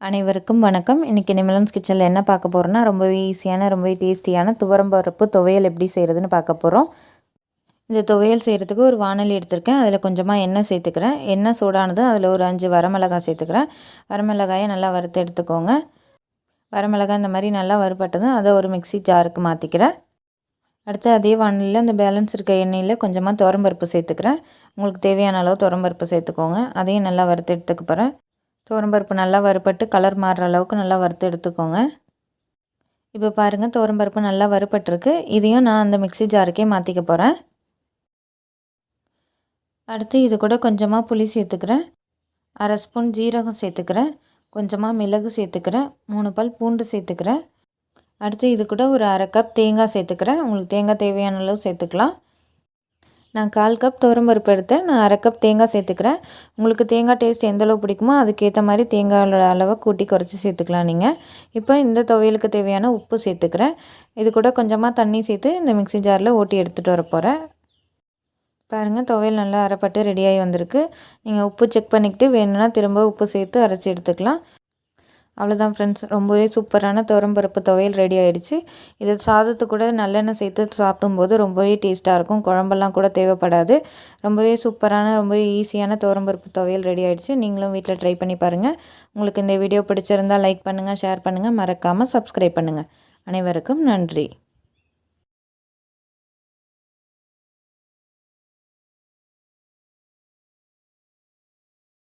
அனைவருக்கும் வணக்கம். இன்றைக்கி நிமலன்ஸ் கிச்சனில் என்ன பார்க்க போகிறோன்னா, ரொம்பவே ஈஸியான ரொம்பவே டேஸ்டியான துவரம்பருப்பு துவையல் எப்படி செய்கிறதுன்னு பார்க்க போகிறோம். இந்த துவையல் செய்கிறதுக்கு ஒரு வாணலி எடுத்திருக்கேன். அதில் கொஞ்சமாக எண்ணெய் சேர்த்துக்கிறேன். எண்ணெய் சூடானதும் அதில் ஒரு 5 வரமிளகாய் சேர்த்துக்கிறேன். வரமிளகாயை நல்லா வறுத்து எடுத்துக்கோங்க. வரமிளகாய் இந்த மாதிரி நல்லா வறுபட்டதும் அதை ஒரு மிக்ஸி ஜாருக்கு மாற்றிக்கிறேன். அடுத்து அதே வாணலியில் அந்த பேலன்ஸ் இருக்க எண்ணெயில் கொஞ்சமாக துவரம்பருப்பு சேர்த்துக்கிறேன். உங்களுக்கு தேவையான அளவு துவரம்பருப்பு சேர்த்துக்கோங்க. அதையும் நல்லா வறுத்து எடுத்துக்க போகிறேன். துவரம்பருப்பு நல்லா வறுபட்டு கலர் மாறுற அளவுக்கு நல்லா வறுத்து எடுத்துக்கோங்க. இப்போ பாருங்கள், துவரம்பருப்பு நல்லா வறுபட்டுருக்கு. இதையும் நான் அந்த மிக்ஸி ஜாருக்கே மாற்றிக்க போகிறேன். அடுத்து இது கூட கொஞ்சமாக புளி சேர்த்துக்கிறேன். 1/2 ஸ்பூன் ஜீரகம் சேர்த்துக்கிறேன். கொஞ்சமாக மிளகு சேர்த்துக்கிறேன். 3 பல் பூண்டு சேர்த்துக்கிறேன். அடுத்து இது கூட ஒரு 1/2 கப் தேங்காய் சேர்த்துக்கிறேன். உங்களுக்கு தேங்காய் தேவையான அளவு சேர்த்துக்கலாம். நான் 1/4 கப் துவரம்பருப்பு எடுத்தேன். நான் 1/2 கப் தேங்காய் சேர்த்துக்கிறேன். உங்களுக்கு தேங்காய் டேஸ்ட் எந்தளவு பிடிக்குமோ அதுக்கேற்ற மாதிரி தேங்காயோட அளவை கூட்டி குறைச்சி சேர்த்துக்கலாம் நீங்கள். இப்போ இந்த துவையலுக்கு தேவையான உப்பு சேர்த்துக்கிறேன். இது கூட கொஞ்சமாக தண்ணி சேர்த்து இந்த மிக்ஸி ஜாரில் ஓட்டி எடுத்துகிட்டு வர போகிறேன். பாருங்கள், துவையல் நல்லா அரைப்பட்டு ரெடியாகி வந்திருக்கு. நீங்கள் உப்பு செக் பண்ணிக்கிட்டு வேணும்னா திரும்ப உப்பு சேர்த்து அரைச்சி எடுத்துக்கலாம். அவ்வளோதான் ஃப்ரெண்ட்ஸ், ரொம்பவே சூப்பரான துவரம்பருப்பு துவையல் ரெடி ஆகிடுச்சு. இது சாதத்து கூட நல்லெண்ணெய் சேர்த்து சாப்பிடும்போது ரொம்பவே டேஸ்ட்டாக இருக்கும். குழம்பெல்லாம் கூட தேவைப்படாது. ரொம்பவே சூப்பரான ரொம்பவே ஈஸியான துவரம்பருப்பு துவையல் ரெடி ஆகிடுச்சு. நீங்களும் வீட்டில் ட்ரை பண்ணி பாருங்கள். உங்களுக்கு இந்த வீடியோ பிடிச்சிருந்தால் லைக் பண்ணுங்கள், ஷேர் பண்ணுங்கள், மறக்காமல் சப்ஸ்கிரைப் பண்ணுங்கள். அனைவருக்கும் நன்றி.